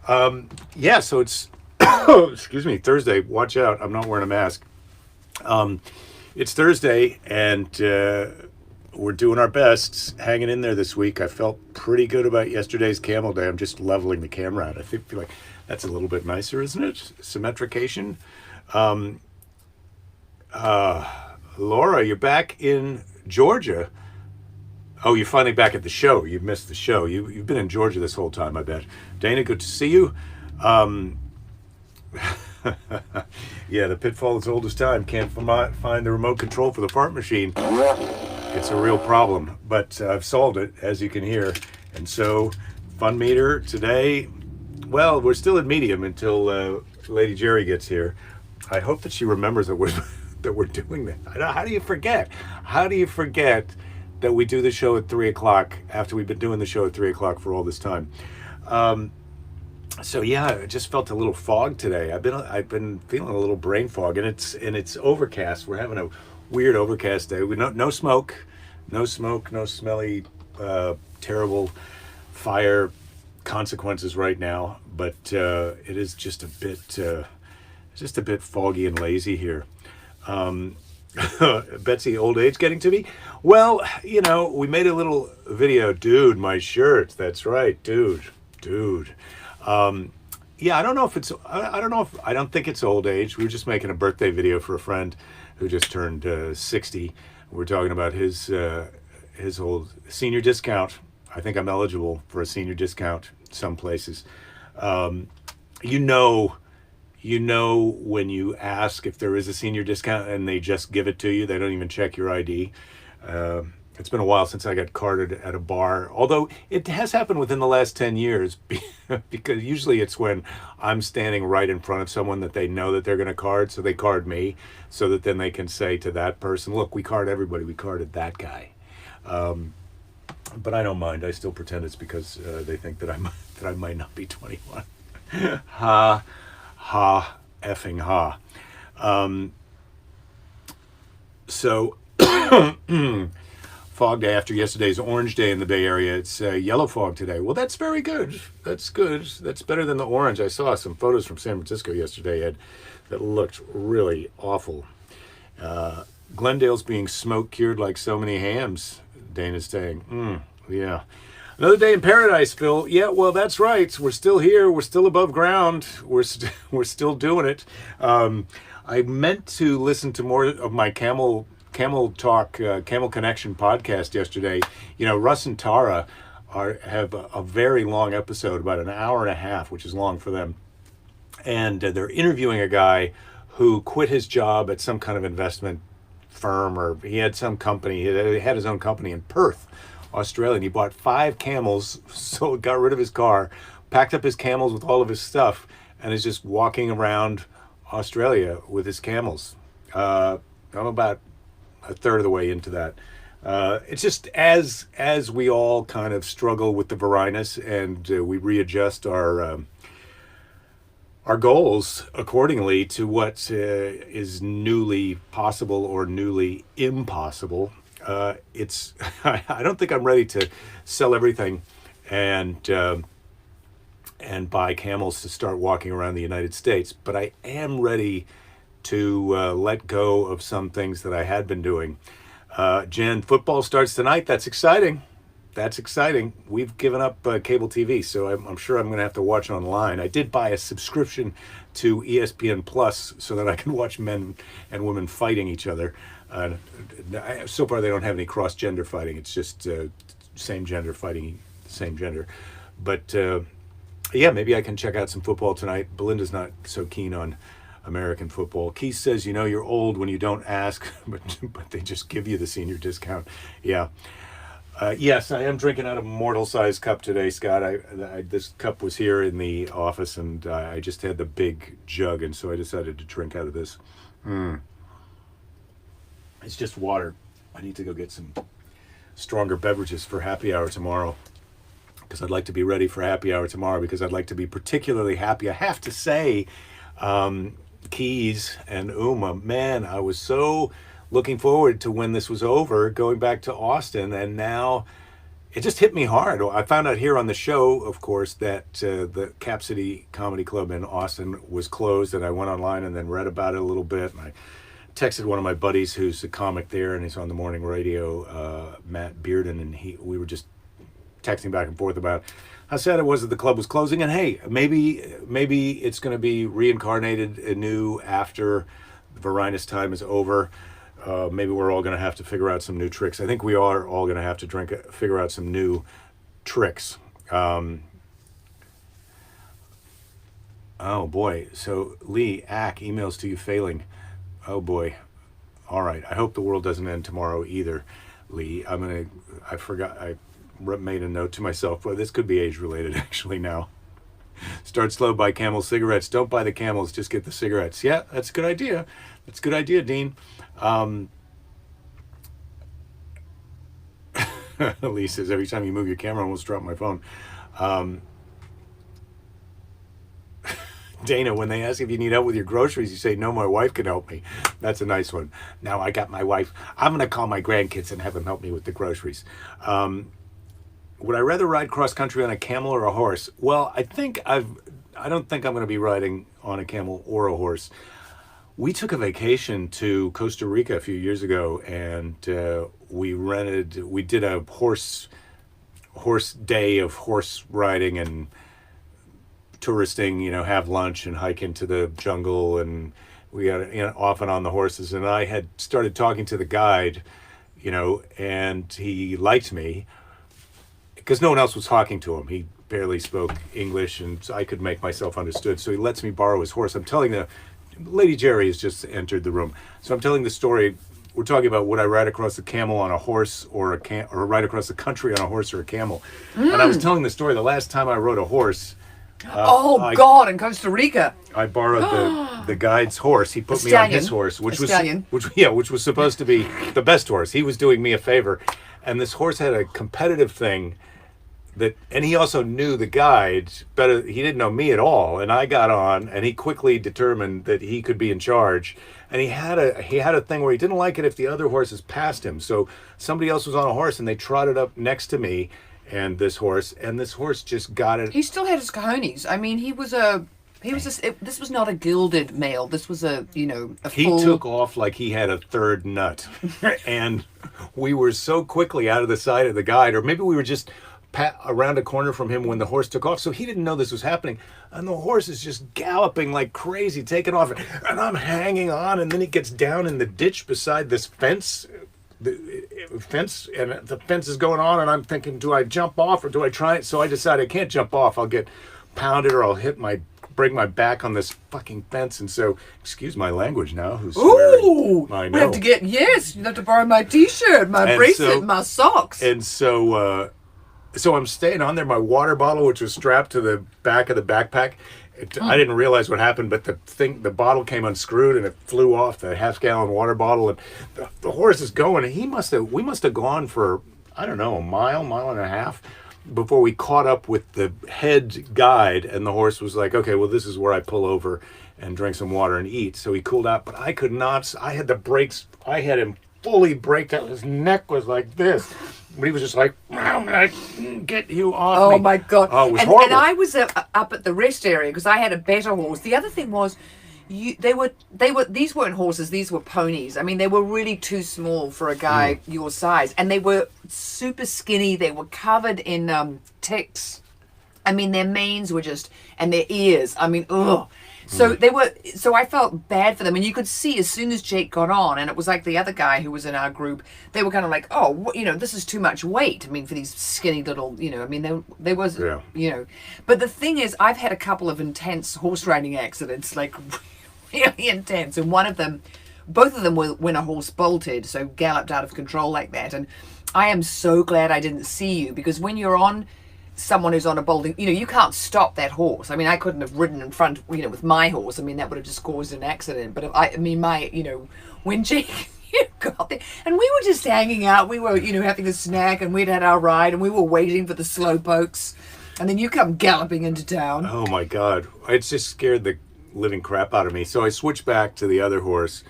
Yeah, so it's excuse me, Thursday. Watch out, I'm not wearing a mask. Um, it's Thursday, and we're doing our best, hanging in there this week. I felt pretty good about yesterday's Camel Day. I'm just leveling the camera out. Feel like that's a little bit nicer, isn't it? Symmetrication. Um, Laura, you're back in Georgia. Oh, you're finally back at the show. You've missed the show. You've been in Georgia this whole time, I bet. Dana, good to see you. Um, yeah, the pitfall is old as time. Can't find the remote control for the fart machine. It's a real problem, but I've solved it, as you can hear. And so, fun meter today. Well, we're still at medium until Lady Jerry gets here. I hope that she remembers that we're that we're doing that. How do you forget? How do you forget that we do the show at 3 o'clock after we've been doing the show at 3 o'clock for all this time? So yeah, I just felt a little fog today. I've been feeling a little brain fog, and it's overcast. We're having a weird overcast day. We no smoke, no smoke, no smelly, terrible fire consequences right now. But it is just a bit foggy and lazy here. Um, Betsy, old age getting to me? Well, we made a little video. Dude, my shirt. That's right, dude. Um, yeah, I don't know if it's. I don't know if. I don't think it's old age. We were just making a birthday video for a friend who just turned 60. We're talking about his old senior discount. I think I'm eligible for a senior discount some places. Um, you know, when you ask if there is a senior discount and they just give it to you. They don't even check your ID. It's been a while since I got carded at a bar, although it has happened within the last 10 years because usually it's when I'm standing right in front of someone that they know that they're going to card, so they card me so that then they can say to that person, look, we card everybody, we carded that guy. Um, but I don't mind. I still pretend it's because they think that that I might not be 21. Ha, ha, effing ha. Um, so... Fog day after yesterday's orange day in the Bay Area. It's yellow fog today. Well, that's very good. That's good. That's better than the orange. I saw some photos from San Francisco yesterday, Ed, that looked really awful. Glendale's being smoke cured like so many hams, Dana's saying. Yeah. Another day in paradise, Phil. Yeah, well, that's right. We're still here. We're still above ground. We're still doing it. I meant to listen to more of my Camel Talk, Camel Connection podcast yesterday. Russ and Tara have a very long episode, about an hour and a half, which is long for them. And they're interviewing a guy who quit his job at some kind of investment firm, or he had some company. He had his own company in Perth, Australia, and he bought 5 camels, so got rid of his car, packed up his camels with all of his stuff, and is just walking around Australia with his camels. I'm about a third of the way into that. It's just as we all kind of struggle with the Varinus, and we readjust our goals accordingly to what is newly possible or newly impossible. It's I don't think I'm ready to sell everything and buy camels to start walking around the United States, but I am ready to let go of some things that I had been doing. Jen, football starts tonight. That's exciting. We've given up cable TV, so I'm sure I'm going to have to watch online. I did buy a subscription to ESPN Plus so that I can watch men and women fighting each other. So far, they don't have any cross-gender fighting. It's just same gender fighting same gender. But yeah, maybe I can check out some football tonight. Belinda's not so keen on American football. Keith says, you're old when you don't ask, but they just give you the senior discount. Yeah. Yes, I am drinking out of a mortal-sized cup today, Scott. This cup was here in the office, and I just had the big jug, and so I decided to drink out of this. It's just water. I need to go get some stronger beverages for happy hour tomorrow, because I'd like to be ready for happy hour tomorrow, because I'd like to be particularly happy. I have to say, Keys and Uma, man, I was so looking forward to when this was over, going back to Austin, and now it just hit me hard. I found out here on the show, of course, that the Cap City Comedy Club in Austin was closed, and I went online and then read about it a little bit. And I texted one of my buddies who's a comic there, and he's on the morning radio, Matt Bearden, and we were just texting back and forth about how sad it was that the club was closing. And hey, maybe it's going to be reincarnated anew after the Varinus time is over. Maybe we're all going to have to figure out some new tricks. I think we are all going to have to figure out some new tricks. Oh boy. So Lee, emails to you failing. Oh boy. All right. I hope the world doesn't end tomorrow either, Lee. I forgot. I made a note to myself. Well, this could be age related actually now. Start slow, buy Camel cigarettes. Don't buy the Camels, just get the cigarettes. Yeah, that's a good idea. That's a good idea, Dean. Lee says, every time you move your camera, I almost drop my phone. Dana, when they ask if you need help with your groceries, you say, no, my wife can help me. That's a nice one. Now I got my wife. I'm going to call my grandkids and have them help me with the groceries. Would I rather ride cross country on a camel or a horse? Well, I don't think I'm going to be riding on a camel or a horse. We took a vacation to Costa Rica a few years ago, and we did a horse day of horse riding and touristing, have lunch and hike into the jungle, and we got off and on the horses. And I had started talking to the guide, and he liked me because no one else was talking to him. He barely spoke English, and so I could make myself understood. So he lets me borrow his horse. I'm telling Lady Jerry has just entered the room. So I'm telling the story. We're talking about would I ride across the camel on a horse or ride across the country on a horse or a camel. And I was telling the story the last time I rode a horse. God! In Costa Rica, I borrowed the guide's horse. He put me on his horse, which was supposed to be the best horse. He was doing me a favor, and this horse had a competitive thing and he also knew the guide better. He didn't know me at all, and I got on, and he quickly determined that he could be in charge. And he had a thing where he didn't like it if the other horses passed him. So somebody else was on a horse, and they trotted up next to me and this horse just got it. He still had his cojones. I mean, this was not a gilded male. This was a full... He took off like he had a third nut. And we were so quickly out of the sight of the guide, or maybe we were just around a corner from him when the horse took off, so he didn't know this was happening, and the horse is just galloping like crazy, taking off, and I'm hanging on, and then he gets down in the ditch beside this fence, and the fence is going on, and I'm thinking, do I jump off or do I try it? So I decide I can't jump off. I'll get pounded, or I'll break my back on this fucking fence. And so, excuse my language now, who's swearing. Ooh, I know. You have to borrow my t-shirt, my bracelet, my socks. And so I'm staying on there. My water bottle, which was strapped to the back of the backpack, I didn't realize what happened, but the bottle came unscrewed and it flew off, the half-gallon water bottle, and the horse is going. And we must have gone for, I don't know, a mile and a half before we caught up with the head guide, and the horse was like, okay, well, this is where I pull over and drink some water and eat. So he cooled out, but I could not. I had the brakes. I had him fully braked out. His neck was like this. But he was just like, I'm going to get you off me. Oh, my God. Oh, it was horrible. And I was up at the rest area because I had a better horse. The other thing was, these weren't horses, these were ponies. I mean, they were really too small for a guy your size. And they were super skinny. They were covered in ticks. I mean, their manes were and their ears. I mean, ugh. So I felt bad for them, and you could see as soon as Jake got on, and it was like the other guy who was in our group, they were kind of like, oh, this is too much weight. I mean, for these skinny little, I mean, there was, But the thing is, I've had a couple of intense horse riding accidents, like really intense, and both of them were when a horse bolted, so galloped out of control like that. And I am so glad I didn't see you, because when you're on someone who's on a bolting, you can't stop that horse. I mean, I couldn't have ridden in front, with my horse. I mean, that would have just caused an accident. But when Jake got there, and we were just hanging out, we were, having a snack, and we'd had our ride, and we were waiting for the slowpokes, and then you come galloping into town. Oh my God. It just scared the living crap out of me. So I switched back to the other horse,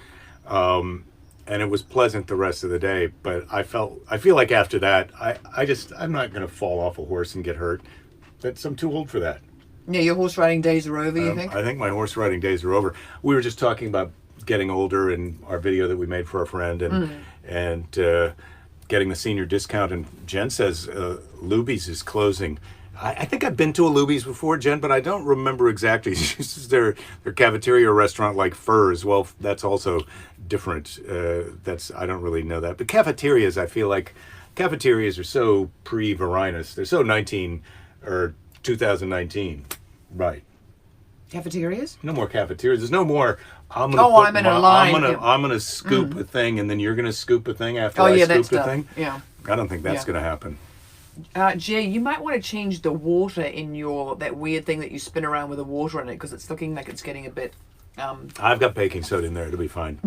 and it was pleasant the rest of the day. But I feel like after that, I'm not going to fall off a horse and get hurt. I'm too old for that. Yeah, your horse riding days are over, you think? I think my horse riding days are over. We were just talking about getting older and our video that we made for our friend and getting the senior discount. And Jen says Luby's is closing. I think I've been to a Luby's before, Jen, but I don't remember exactly. She says their cafeteria restaurant like Furs. Well, that's also different. I don't really know that. But cafeterias, I feel like cafeterias are so pre-Varinus. They're so 2019. Right. Cafeterias? No more cafeterias. There's no more. I'm in a line. I'm gonna scoop a thing, and then you're gonna scoop a thing after I scoop the thing. Yeah. I don't think that's gonna happen. Jay, you might want to change the water in that weird thing that you spin around with the water in it, because it's looking like it's getting a bit. I've got baking soda in there. It'll be fine.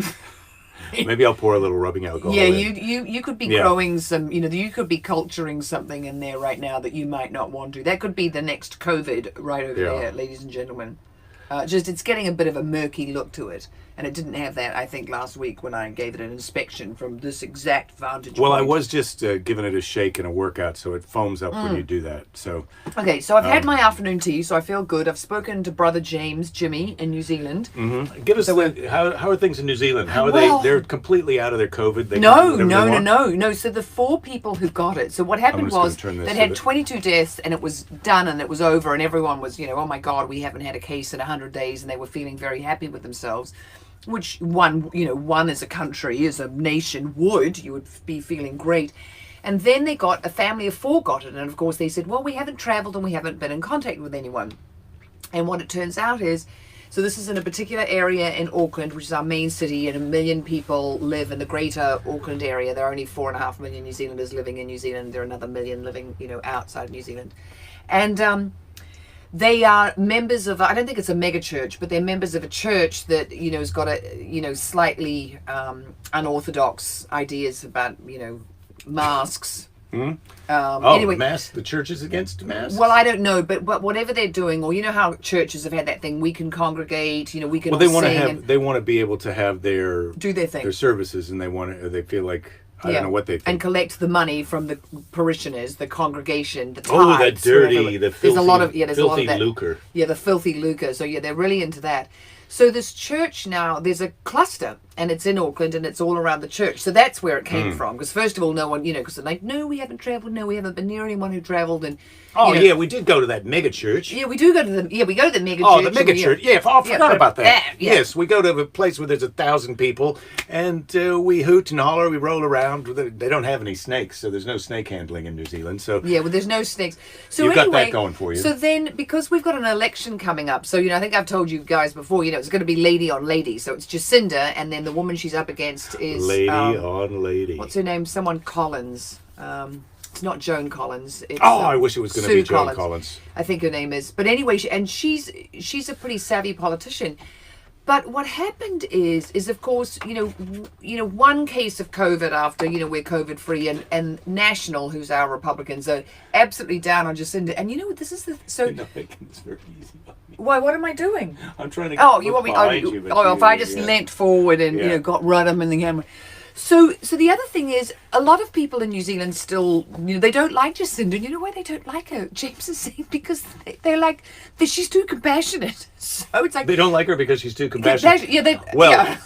Maybe I'll pour a little rubbing alcohol. Yeah, in. you could be growing some. You could be culturing something in there right now that you might not want to. That could be the next COVID right over there, ladies and gentlemen. It's getting a bit of a murky look to it, and it didn't have that, I think, last week when I gave it an inspection from this exact vantage point. Well, I was just giving it a shake and a workout, so it foams up when you do that. So okay, so I've had my afternoon tea, so I feel good. I've spoken to brother Jimmy in New Zealand. Mm-hmm. Give us how are things in New Zealand? How are they? They're completely out of their COVID. No. So the 4 people who got it. So what happened was they had 22 deaths, and it was done, and it was over, and everyone was, oh my God, we haven't had a case in 100 days, and they were feeling very happy with themselves. Which one as a country, as a nation you would be feeling great. And then they got, a family of 4 got it. And of course they said, well, we haven't traveled and we haven't been in contact with anyone. And what it turns out is, so this is in a particular area in Auckland, which is our main city, and 1 million people live in the greater Auckland area. There are only 4.5 million New Zealanders living in New Zealand. There are another 1 million living, outside New Zealand. And, they are members of, I don't think it's a mega church, but they're members of a church that, has got a, slightly unorthodox ideas about, masks. Anyway, masks? The church is against masks? Well, I don't know, but whatever they're doing, or how churches have had that thing, we can congregate, we can. Well, they want to be able to have do their thing, their services, and they feel like. I don't know what they think. And collect the money from the parishioners, the congregation, the tithes. Oh, that dirty, the filthy, there's a lot of that. lucre. Yeah, the filthy lucre. So they're really into that. So this church now, there's a cluster, and it's in Auckland, and it's all around the church. So that's where it came from. Because first of all, no one, because they're like, no, we haven't travelled. No, we haven't been near anyone who travelled. And yeah, we did go to that mega church. Yeah, we do go to the mega church. Oh, the mega church. Yeah, I forgot about that. Yeah. Yes, we go to a place where there's 1,000 people, and we hoot and holler, we roll around. They don't have any snakes, so there's no snake handling in New Zealand. So yeah, well, there's no snakes. So you've got that going for you. So then, because we've got an election coming up, so I think I've told you guys before, it's going to be lady on lady. So it's Jacinda, and then the woman she's up against is lady on lady. What's her name? Someone Collins. It's not Joan Collins. It's, I wish it was going to be Joan Collins. I think her name is. But anyway, she's a pretty savvy politician. But what happened is of course, one case of COVID after, we're COVID free, and National, who's our Republicans, are absolutely down on Jacinda. And this is You're not making this very easy on me. Why? What am I doing? I'm trying to. Oh, you want me? If I just leant forward and got right up in the camera. So the other thing is, a lot of people in New Zealand still, they don't like Jacinda. You know why they don't like her? James is saying because they're like, she's too compassionate. So it's like they don't like her because she's too compassionate. Well,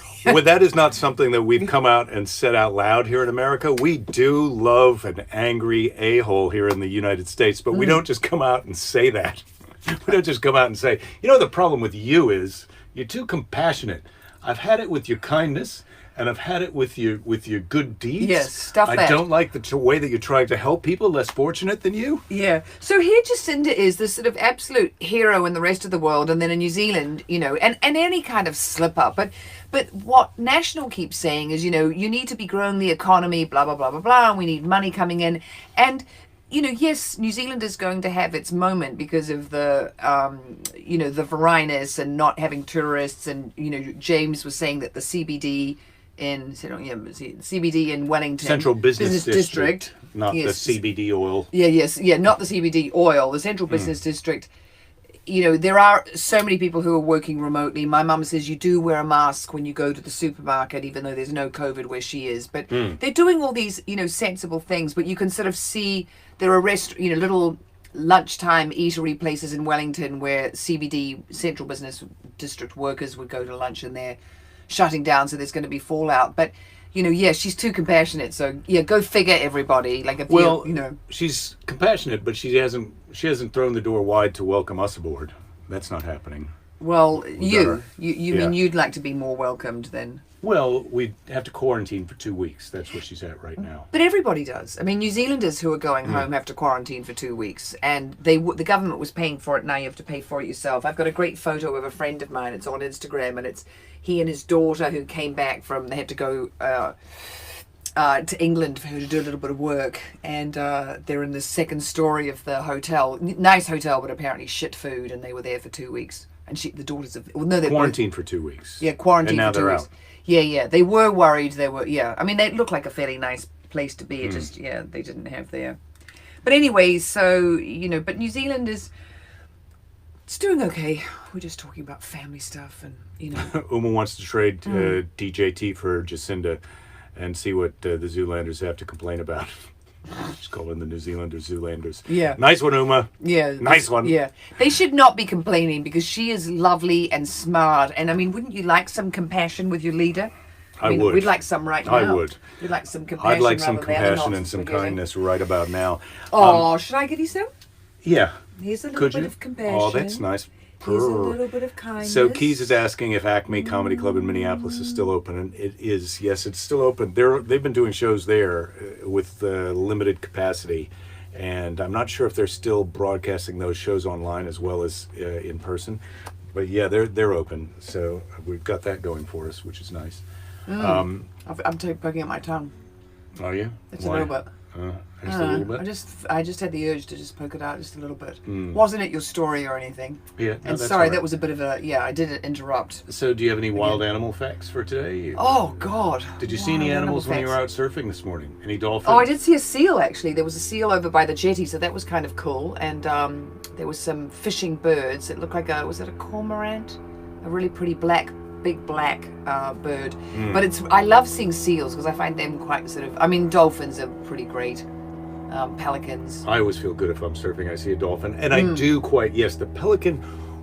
that is not something that we've come out and said out loud here in America. We do love an angry a-hole here in the United States, but we don't just come out and say that. We don't just come out and say, the problem with you is you're too compassionate. I've had it with your kindness. And I've had it with your good deeds. Yes, stuff that. I don't like the way that you're trying to help people less fortunate than you. Yeah. So here Jacinda is this sort of absolute hero in the rest of the world, and then in New Zealand, and any kind of slip up. But what National keeps saying is, you need to be growing the economy, blah, blah, blah, blah, blah, and we need money coming in. And yes, New Zealand is going to have its moment because of the, the Varinus and not having tourists. And, James was saying that the CBD in Wellington. Central Business District. Not the CBD oil. Not the CBD oil. The Central Business District there are so many people who are working remotely. My mum says you do wear a mask when you go to the supermarket, even though there's no COVID where she is. But they're doing all these, sensible things. But you can sort of see there are little lunchtime eatery places in Wellington where CBD, Central Business District workers would go to lunch, and they're shutting down. So there's going to be fallout. But she's too compassionate. So go figure, everybody. Like she's compassionate, but she hasn't thrown the door wide to welcome us aboard. That's not happening. Well, you mean you'd like to be more welcomed then? Well, we have to quarantine for 2 weeks. That's where she's at right now. But everybody does. I mean, New Zealanders who are going home have to quarantine for 2 weeks, and the government was paying for it. Now you have to pay for it yourself. I've got a great photo of a friend of mine. It's on Instagram, and it's he and his daughter who came back they had to go to England for her to do a little bit of work, and they're in the second story of the hotel. Nice hotel, but apparently shit food, and they were there for 2 weeks. And the daughters have they're quarantined for 2 weeks. Yeah, quarantined and now for 2 they're weeks. Out. Yeah. They were worried. I mean, they looked like a fairly nice place to be. It just, they didn't have their. But anyway, so, but New Zealand it's doing okay. We're just talking about family stuff and, Uma wants to trade DJT for Jacinda and see what the Zoolanders have to complain about. Just calling the New Zealanders Zoolanders. Yeah. Nice one, Uma. Yeah. Nice one. Yeah. They should not be complaining because she is lovely and smart. And I mean, wouldn't you like some compassion with your leader? I would. We'd like some right now. I would. We'd like some compassion. I'd like some rather than compassion the and some nonsense we're getting. kindness right about now. Oh, should I give you some? Yeah. Here's a little bit of compassion. Oh, that's nice. Here's a little bit of kindness. So Keys is asking if Acme Comedy Club in Minneapolis is still open, and it is. Yes, it's still open. They've been doing shows there with limited capacity, and I'm not sure if they're still broadcasting those shows online as well as in person. But yeah, they're open. So we've got that going for us, which is nice. I'm poking at my tongue. Are you? It's a little bit. Just a little bit. I just had the urge to just poke it out just a little bit. Wasn't it your story or anything? Yeah. No, and that's sorry, right. that was a bit of a I did interrupt. So, do you have any wild animal facts for today? Oh God! Did you see any animals when you were out surfing this morning? Any dolphins? Oh, I did see a seal actually. There was a seal over by the jetty, so that was kind of cool. And there was some fishing birds. It looked like was it a cormorant? A really pretty big black bird. But I love seeing seals because I find them quite dolphins are pretty great. Pelicans. I always feel good if I'm surfing, I see a dolphin. And I do the pelican,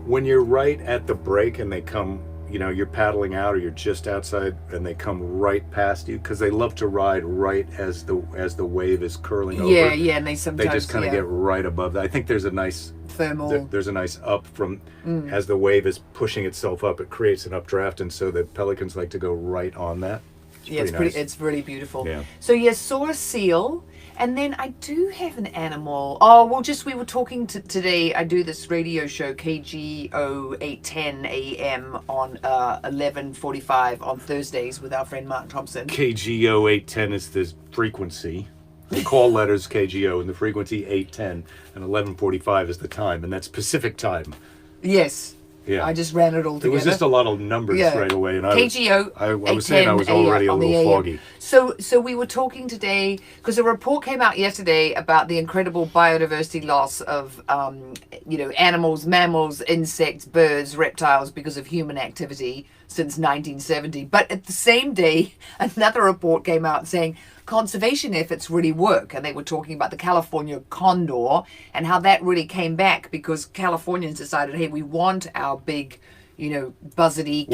when you're right at the break and they come, you're paddling out or you're just outside and they come right past you, because they love to ride right as the wave is curling over. Yeah, and they just kind of get right above that. I think there's a nice thermal. There's a nice up from as the wave is pushing itself up, it creates an updraft, and so the pelicans like to go right on that. It's really beautiful. Yeah. So saw a seal. And then I do have an animal. Oh, well, we were talking today. I do this radio show, KGO 810 AM on 11:45 on Thursdays with our friend Mark Thompson. KGO 810 is the frequency. The call letters KGO and the frequency 810, and 11:45 is the time, and that's Pacific time. Yes. Yeah. I just ran it all together. It was just a lot of numbers right away, and KGO. I was saying I was already a little foggy. So we were talking today because a report came out yesterday about the incredible biodiversity loss of animals, mammals, insects, birds, reptiles because of human activity since 1970. But at the same day, another report came out saying conservation efforts really work, and they were talking about the California condor and how that really came back because Californians decided, hey, we want our big, buzzardy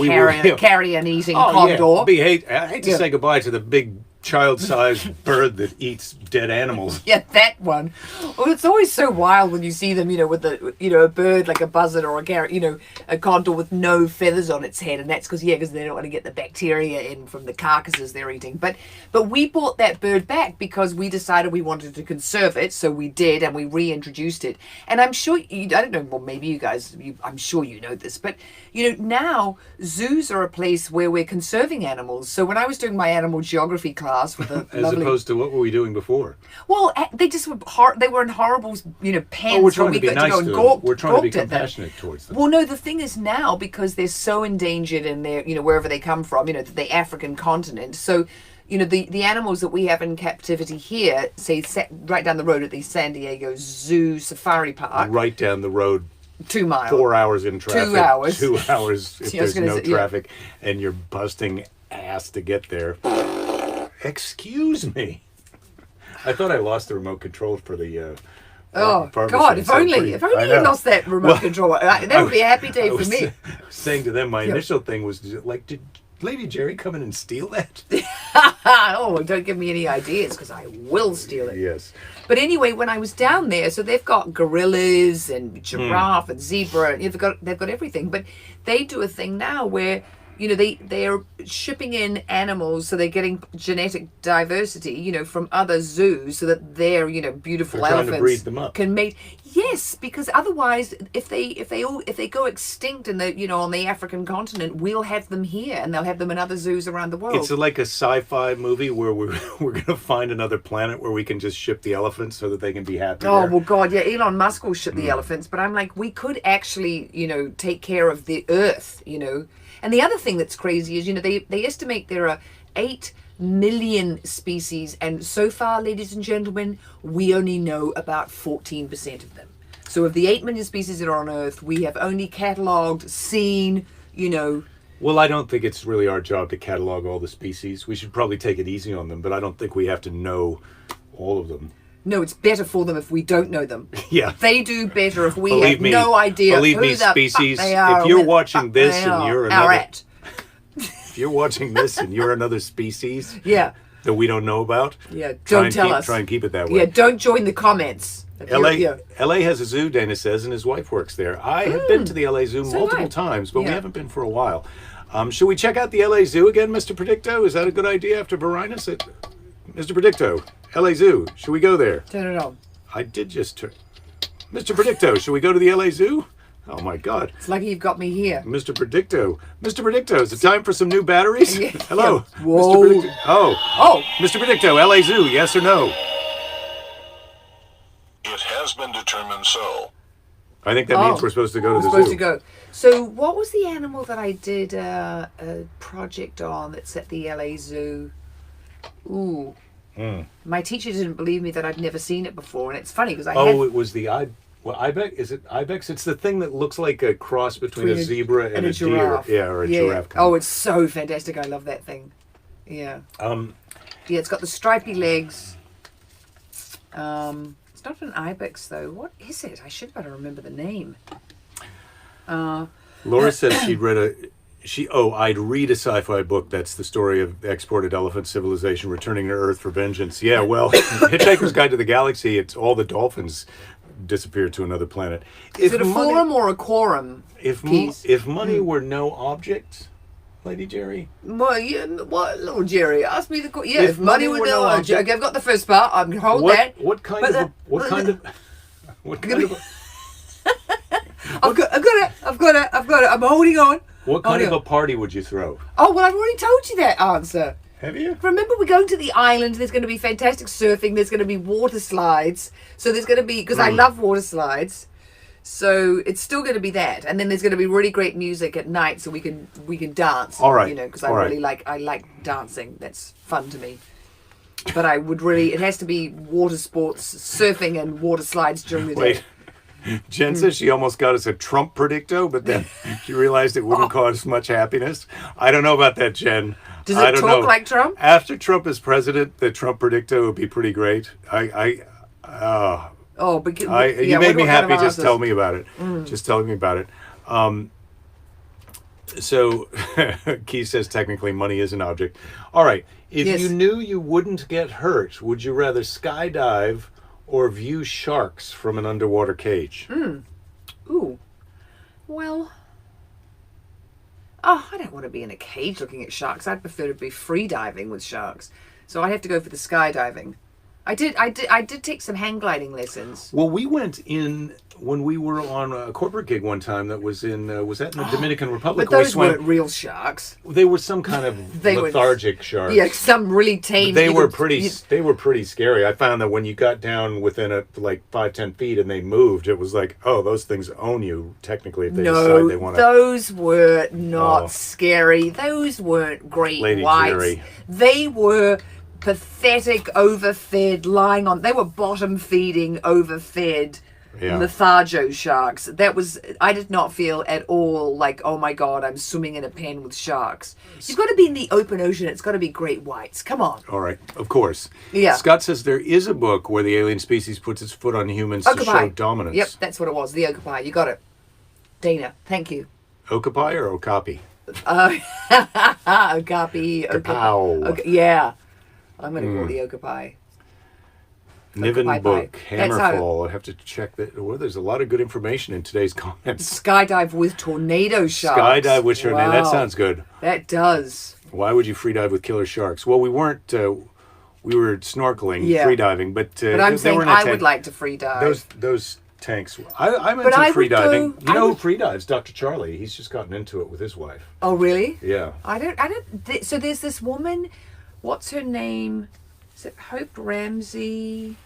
carrion-eating condor. I hate to say goodbye to the big child-sized bird that eats dead animals. Yeah, that one. Well, it's always so wild when you see them, with a bird like a buzzard or a condor with no feathers on its head, and that's because they don't want to get the bacteria in from the carcasses they're eating. But we brought that bird back because we decided we wanted to conserve it, so we did, and we reintroduced it. And I'm sure I don't know. Well, maybe you guys, I'm sure you know this, but now zoos are a place where we're conserving animals. So when I was doing my animal geography class with a as opposed to what were we doing before? Well, they just were they were in horrible pens. We're trying to be nice to them. We're trying to be compassionate towards them. Well, no, the thing is now because they're so endangered in their wherever they come from, the African continent. So the animals that we have in captivity here, say right down the road at the San Diego Zoo Safari Park. Right down the road 2 miles. 4 hours in traffic. 2 hours. 2 hours if Yeah, I was there's gonna no say, yeah. traffic, and you're busting ass to get there. Excuse me. I thought I lost the remote control for the. Oh Barbara God! said If so only pretty- I you know. lost that remote Well, control. That would be a happy day I for was me. saying to them, my Yeah. initial thing was like, did Lady Jerry come in and steal that? Oh, don't give me any ideas because I will steal it. Yes. But anyway, when I was down there, so they've got gorillas and giraffe and zebra, and they've got everything. But they do a thing now where they're shipping in animals, so they're getting genetic diversity, from other zoos, so that their beautiful They're trying to elephants breed them up. can mate. Yes, because otherwise, if they go extinct in the on the African continent, we'll have them here, and they'll have them in other zoos around the world. It's like a sci-fi movie where we're going to find another planet where we can just ship the elephants so that they can be happy. Oh, there. well, God, yeah, Elon Musk will ship the elephants, but I'm like, we could actually, take care of the earth, And the other thing that's crazy is, they estimate there are 8 million species, and so far, ladies and gentlemen, we only know about 14% of them. So of the 8 million species that are on Earth, we have only catalogued, seen, Well, I don't think it's really our job to catalog all the species. We should probably take it easy on them, but I don't think we have to know all of them. No, it's better for them if we don't know them. Yeah. They do better if we Believe have me- no idea believe who me, the fuck species, they are, if you're where the watching fuck this they and are you're another- at. If you're watching this and you're another species Yeah, that we don't know about, yeah. try Don't and tell keep, us. Try and keep it that way. Yeah, don't join the comments. If LA, you're- yeah. LA has a zoo, Dana says, and his wife works there. I have been to the LA Zoo So multiple have I. times, but we Yeah. haven't been for a while. Should we check out the LA Zoo again, Mr. Predicto? Is that a good idea after Varinus? Mr. Predicto, LA Zoo, should we go there? Turn it on. I did just turn. Mr. Predicto, should we go to the LA Zoo? Oh my God. It's lucky you've got me here. Mr. Predicto. Mr. Predicto, is it time for some new batteries? Yeah. Hello. Yeah. Whoa. Mr. Predicto. Oh. Oh, Mr. Predicto, LA Zoo, yes or no? It has been determined so. I think that means we're supposed to go to we're the supposed zoo. to go. So, what was the animal that I did a project on that's at the LA Zoo? Ooh. My teacher didn't believe me that I'd never seen it before, and it's funny because I Oh, had it was the ibex. Is it ibex? It's the thing that looks like a cross between a zebra and a deer. giraffe. Yeah, or a giraffe. Oh, it's so fantastic! I love that thing. Yeah. Yeah, it's got the stripy legs. It's not an ibex though. What is it? I should better remember the name. Laura says she'd read I'd read a sci-fi book that's the story of exported elephant civilization returning to Earth for vengeance. Yeah, well, Hitchhiker's Guide to the Galaxy, it's all the dolphins disappeared to another planet. Is it a forum or a quorum? If money were no object, Lady Jerry, Well, yeah, what, little Jerry? Ask me the question. Yeah, If if money money were were no no object- object, I've got the first part. I'm gonna hold that. what kind But of I've got it. I'm holding on. what kind Holding of a on. party would you throw? Oh well, I've already told you that answer. Have you? Remember, we're going to the island. There's going to be fantastic surfing. There's going to be water slides. So there's going to be, because I love water slides. So it's still going to be that, and then there's going to be really great music at night, so we can dance. All right. Because I All right. really like dancing. That's fun to me. But I would really, it has to be water sports, surfing, and water slides during the day. Wait. Jen says she almost got us a Trump predicto, but then she realized it wouldn't cause much happiness. I don't know about that, Jen. Does I it don't talk know. like Trump? After Trump is president, the Trump predicto would be pretty great. Oh, because You made me happy. Just tell me about it. Just tell me about it. So Keith says technically money is an object. All right. If Yes. you knew you wouldn't get hurt, would you rather skydive or view sharks from an underwater cage? Ooh. Well. Oh, I don't want to be in a cage looking at sharks. I'd prefer to be free diving with sharks. So I'd have to go for the skydiving. I did take some hang gliding lessons. Well, we went in when we were on a corporate gig one time that was in, was that in the Dominican Republic? But where we those swam- weren't real sharks. They were some kind of They were- lethargic sharks. Yeah, some really tame. They you were could- pretty. you- They were pretty scary. I found that when you got down within like 5-10 feet and they moved, it was like, oh, those things own you technically if they decide they want to. Those were not Oh. scary. Those weren't great Lady whites. Jerry. They were pathetic, overfed, lying on. They were bottom feeding, overfed Yeah. Lethargo sharks. I did not feel at all like, oh my God, I'm swimming in a pen with sharks. You've got to be in the open ocean. It's got to be great whites. Come on. All right, of course. Yeah. Scott says there is a book where the alien species puts its foot on humans to show dominance. Yep, that's what it was. The Okapi. You got it. Dana, thank you. Okapi or Okapi? Okapi. Kapow. Yeah. I'm going to call the Okapi. Niven Okapi. book, That's how- Hammerfall. I have to check that. Well, there's a lot of good information in today's comments. Skydive with tornado sharks. Skydive with tornado. That Wow. sounds good. That does. Why would you freedive with killer sharks? Well, we weren't. We were snorkeling, Yeah. freediving, but But I'm they saying were in a I tank. would like to free dive. Those tanks. I'm But into I would freediving. go- You I know would- who freedives? Dr. Charlie. He's just gotten into it with his wife. Oh, really? Yeah. So there's this woman, what's her name? Is it Hope Ramsey?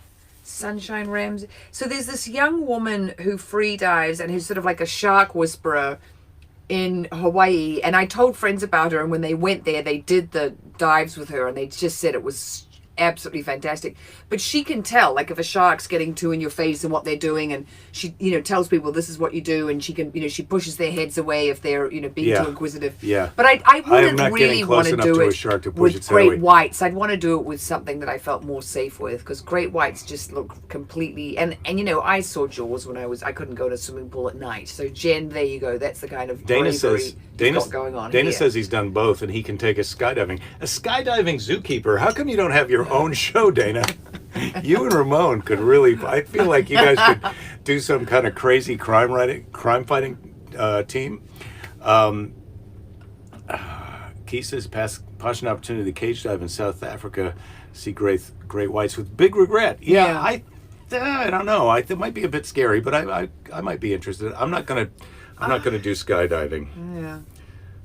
Sunshine Ramsey? So there's this young woman who free dives and who's sort of like a shark whisperer in Hawaii. And I told friends about her, and when they went there, they did the dives with her, and they just said it was absolutely fantastic. But she can tell, like, if a shark's getting too in your face and what they're doing, and she, tells people this is what you do, and she can, she pushes their heads away if they're, being Yeah. too inquisitive. Yeah. But I wouldn't not really getting want close to enough do to a it shark to push with its head away. great whites. I'd want to do it with something that I felt more safe with, because great whites just look completely, and I saw Jaws when I couldn't go to a swimming pool at night. So Jen, there you go. That's the kind of Dana bravery says he's got going on Dana here. says he's done both, and he can take us skydiving. A skydiving zookeeper. How come you don't have your own show, Dana? You and Ramon could really. I feel like you guys could do some kind of crazy crime fighting team. Keith says, pass an opportunity to cage dive in South Africa, see great whites with big regret. Yeah. I don't know. It might be a bit scary, but I might be interested. I'm not gonna do skydiving. Yeah.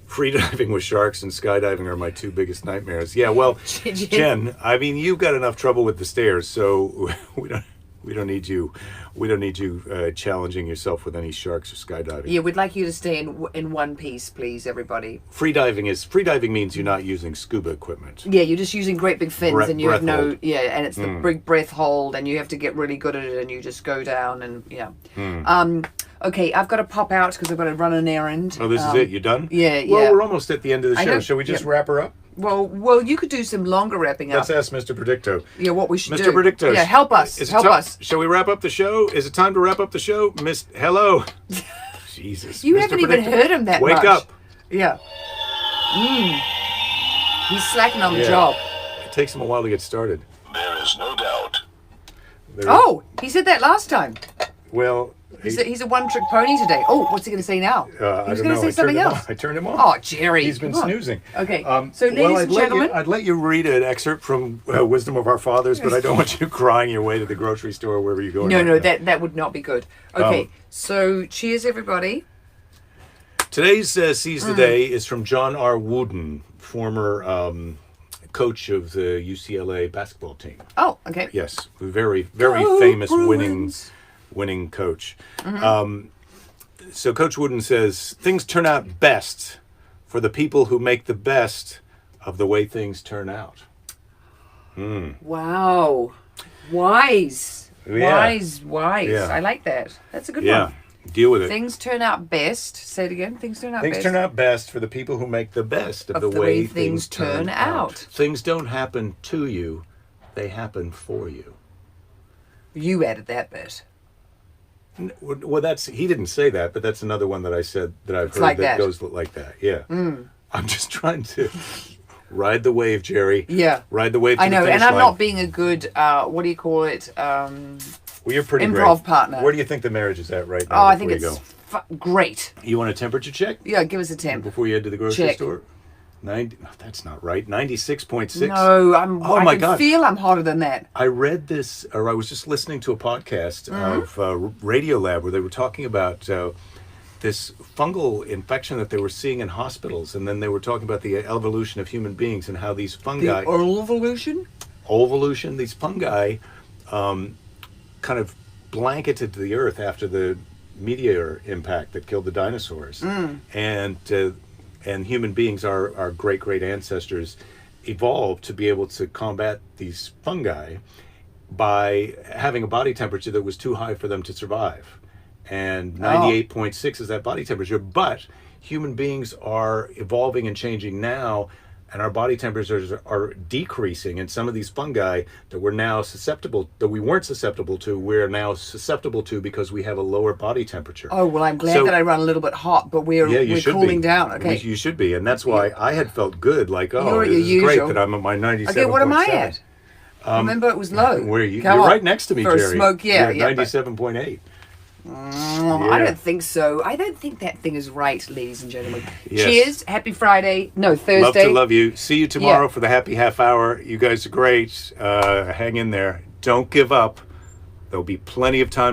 Freediving with sharks and skydiving are my two biggest nightmares. Yeah, well, Jen, I mean, you've got enough trouble with the stairs, so we don't need you challenging yourself with any sharks or skydiving. Yeah, we'd like you to stay in one piece, please, everybody. Freediving means you're not using scuba equipment. Yeah, you're just using great big fins, and you have breath no hold. and it's the big breath hold, and you have to get really good at it, and you just go down, and okay, I've got to pop out because I've got to run an errand. Oh, this is it. You done? Yeah, Well, yeah. we're almost at the end of the I show. know. Shall we just Yep. wrap her up? Well, you could do some longer wrapping up. Let's ask Mr. Predicto. Yeah, what we should Mr. do. Predicto. Yeah, help us. Is it Help ti- us. Shall we wrap up the show? Is it time to wrap up the show? Hello. Jesus. You Mr. haven't even Predicto. heard him that Wake much. up. Yeah. He's slacking on the Yeah. job. It takes him a while to get started. There is no doubt. Oh, he said that last time. Well, He's a one-trick pony today. Oh, what's he going to say now? I He was don't going to know. say something else. I turned him off. Oh, Jerry. He's been come on. snoozing. Okay. well, So, ladies and gentlemen. I'd let you read an excerpt from Wisdom of Our Fathers, but I don't want you crying your way to the grocery store or wherever you're going. No, right now. that would not be good. Okay, so cheers, everybody. Today's Seize the Day is from John R. Wooden, former coach of the UCLA basketball team. Oh, okay. Yes, very, very Go famous Bruins. winning coach. So Coach Wooden says, things turn out best for the people who make the best of the way things turn out. Wow. Wise. Yeah. Wise. Yeah. I like that. That's a good Yeah, one. deal with it. Things turn out best. Say it again. Things turn out Things best. turn out best for the people who make the best of the way things turn out. Things don't happen to you, they happen for you. You added that bit. Well, he didn't say that, but that's another one that I said that I've heard like that that. goes like that. Yeah. I'm just trying to ride the wave, Jerry. Yeah. Ride the wave to I know, the finish and I'm line. not being a good, what do you call it? Well, you're pretty improv great. partner. Where do you think the marriage is at right now? Oh, I think before it's you go? great. You want a temperature check Yeah, give us a temp. before you head to the grocery Check. store? 90. No, that's not right. 96.6. No, Oh I my can God. feel I'm hotter than that. I read this, or I was just listening to a podcast of Radiolab where they were talking about this fungal infection that they were seeing in hospitals, and then they were talking about the evolution of human beings and how these fungi, The oral evolution? evolution, these fungi, kind of blanketed the earth after the meteor impact that killed the dinosaurs, and human beings, our great ancestors, evolved to be able to combat these fungi, by having a body temperature that was too high for them to survive. And 98.6 is that body temperature. But human beings are evolving and changing now, and our body temperatures are decreasing. And some of these fungi that we're now susceptible, that we weren't susceptible to, we're now susceptible to because we have a lower body temperature. Oh, well, I'm glad that I run a little bit hot, but we're cooling down. Okay. You should be. And that's why I had felt good, like, oh, You're at your this is great usual. that I'm at my 97.7. Okay, what am I at? Remember, it was low. You're Come on. right next to me, For a Jerry. smoke, yeah. You're yeah, but- 97.8. I don't think so. I don't think that thing is right, ladies and gentlemen. Yes. Cheers. Happy Friday. No, Thursday. Love to love you. See you tomorrow Yeah. for the happy half hour. You guys are great. Hang in there. Don't give up. There'll be plenty of time to